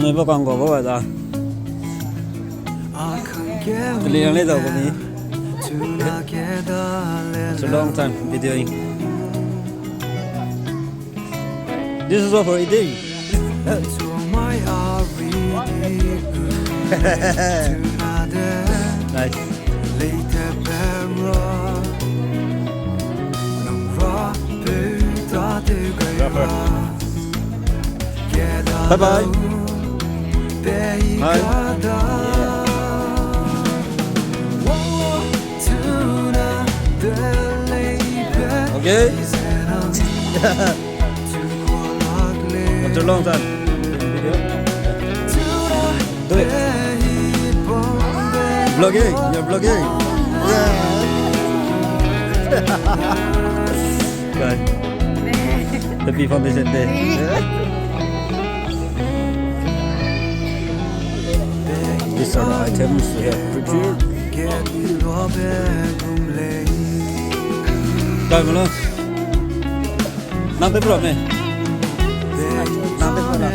Người bác con có vậy ra. Liền lấy đầu của mình. It's a long time videoing. This is what for eating. Nice. Bye bye. Bye. Okay. After a long time. Do it. Vlogging. You're vlogging. Yeah. Good. Happy Foundation Day. These are the items we have prepared. Rồi mà luôn. Năm tới rồi này. Năm tới rồi.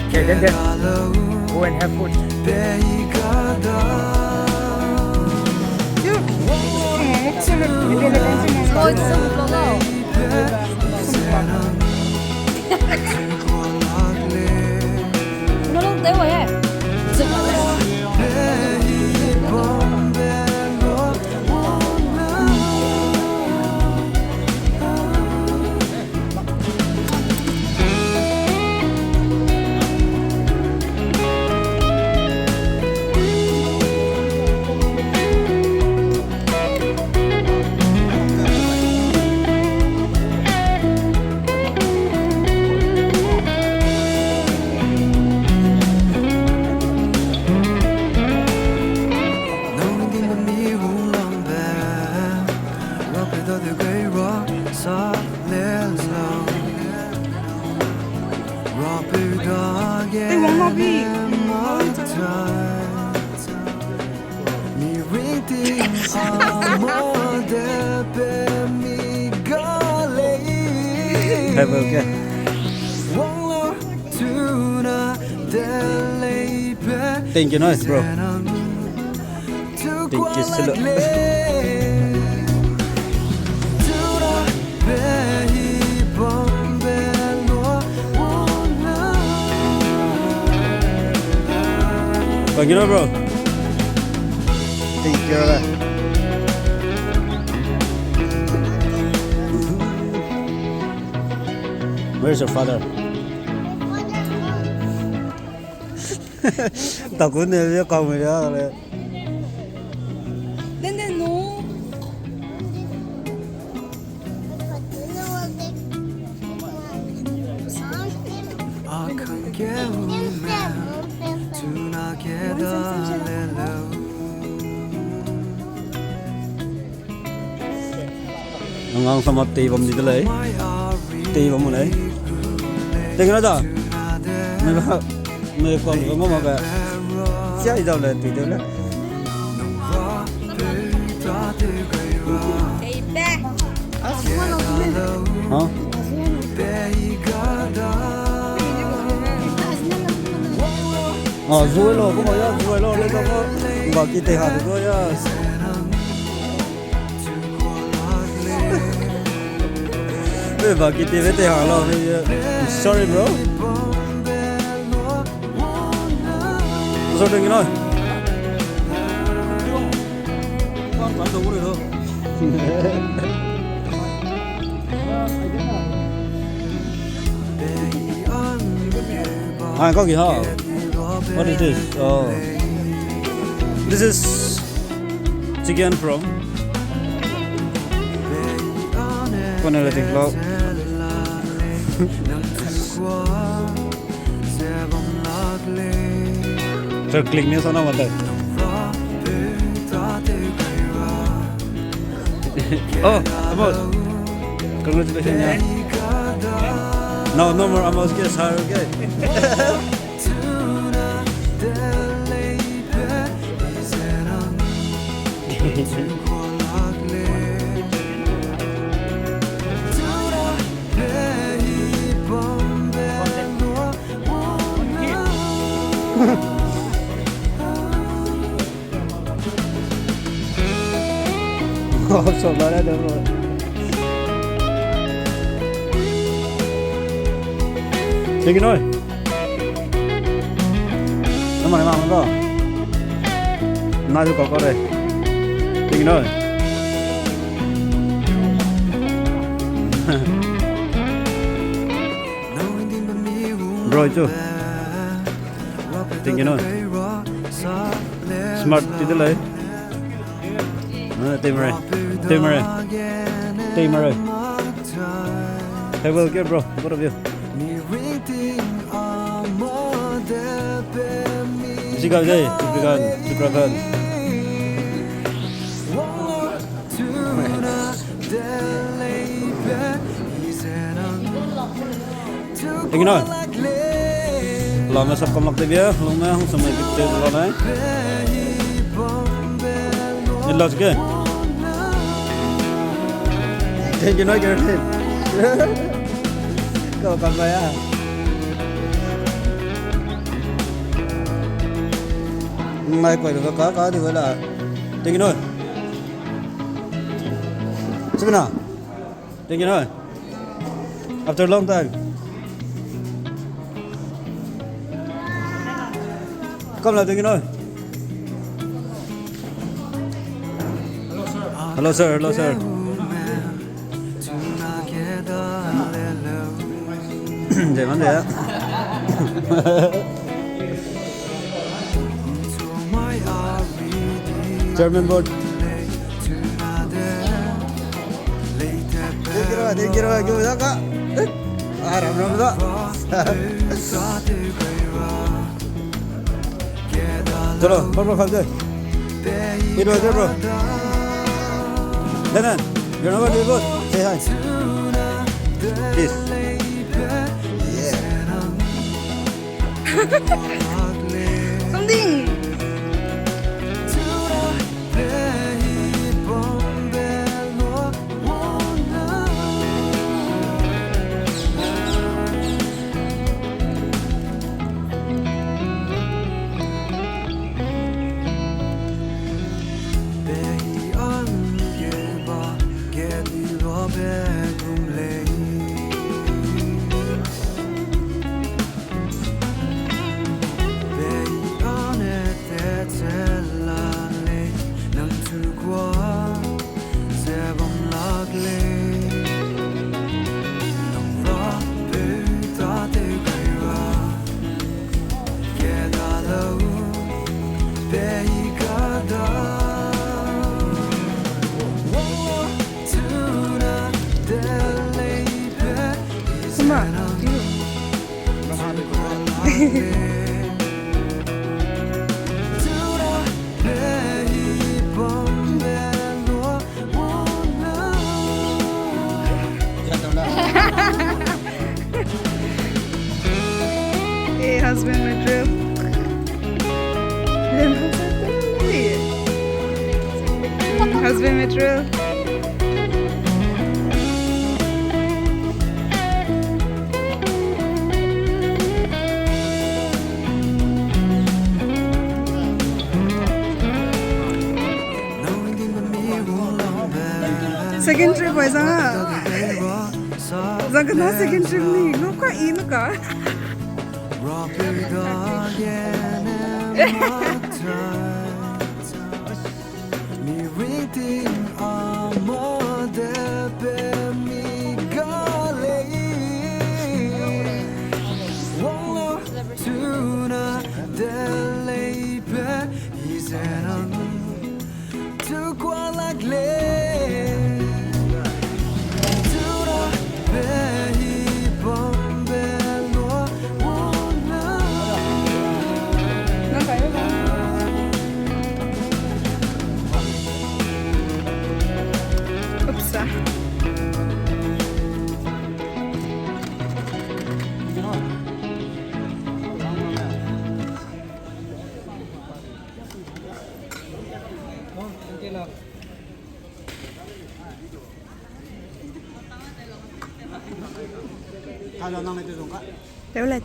Okay, then go and have food. Ôi, sao một lỗ đâu? Nó lúc tới rồi ấy. They won't not be. Have a okay. Thank you, nice bro. Thank you so much. Vâng, you know bro. Thank you. Where's your father? Tao cũng biết con mày đó rồi. Then no. Ngon xong rồi tì bấm gì tới lấy. Tì bấm một đấy. Tiếng nó đó. Mày còn có một cái chạy đâu là tùy tới đấy. Hả? Rồi lo cũng rồi lo lên đó vào kia tê hạt rồi á. Vào kia tê với tê hạt lo thì sorry bro. Sao đừng nói. Con bán đồ được không? có gì hả? What is this? Oh, this is chicken from. Con này là thịt lợn. Thật clean như sao nào mà đây? Oh, Amos. Congratulations, yeah. No more Amos, get higher, okay? Sổ đó đã được rồi. Tingin ơi. Naman naman ko. Nado ko đây. Tingin ơi. Rồi chưa? Tingin ơi. Smart dito lấy. Team Ray. Hey, well, good, bro. What of you? Musical day. Suprakan. Tingin ơi. Lòng nó sắp công lạc TV, lòng nó không समय kịp chơi rồi này. Nhìn lọt kìa. Thank you, no girlfriend. Kau kan bayar. Mai quay được có thì gọi là Tingin ơi. Sebenarnya Tingin ơi. After a long time. Come là Tingin ơi. Hello sir. Hello sir. Để vấn đề á. German board. Thank you, give it up. Ram đó. Chalo, bro, khal chơi. Đi rồi, bro. Lennon, you're not very good. Say hi. Please. Something. Hey, husband material. Husband material. Second trip boy zanga. Zanga na second trip ni. No ka in ka. 他让让那这种看， Teo lại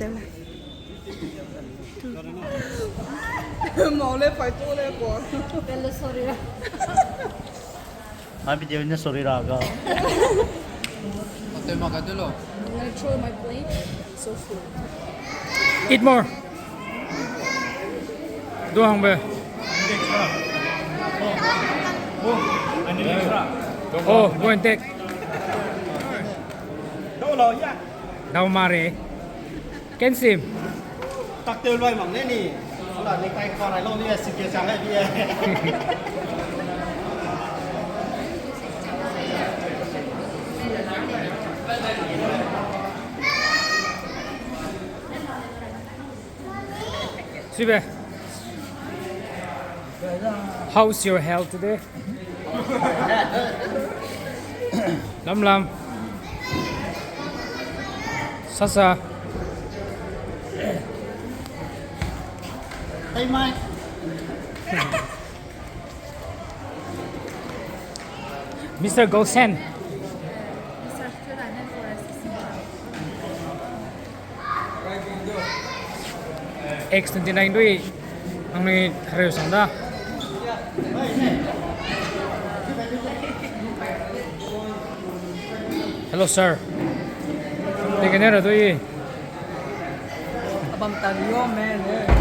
Màu lên phải tu lên của 아 비디오 있는 소리라가. 어때 막아들로? I'm gonna throw my plate. So full. Eat more. 도항 배. Oh, go and take. Đâu rồi nhá? Đâu mà rể. Ken sim. Tắc tiêu loay mỏng đấy nè. Là những tay con này lâu đi sự kiện sáng này bia. Sibe. How's your health today? Lam. Sasa. Tay mai. Mr. Gosen. X29 ด้วยทางนี้เร็วสังดา Hello sir. Tingnan niyoด้วย Abang tayo, man.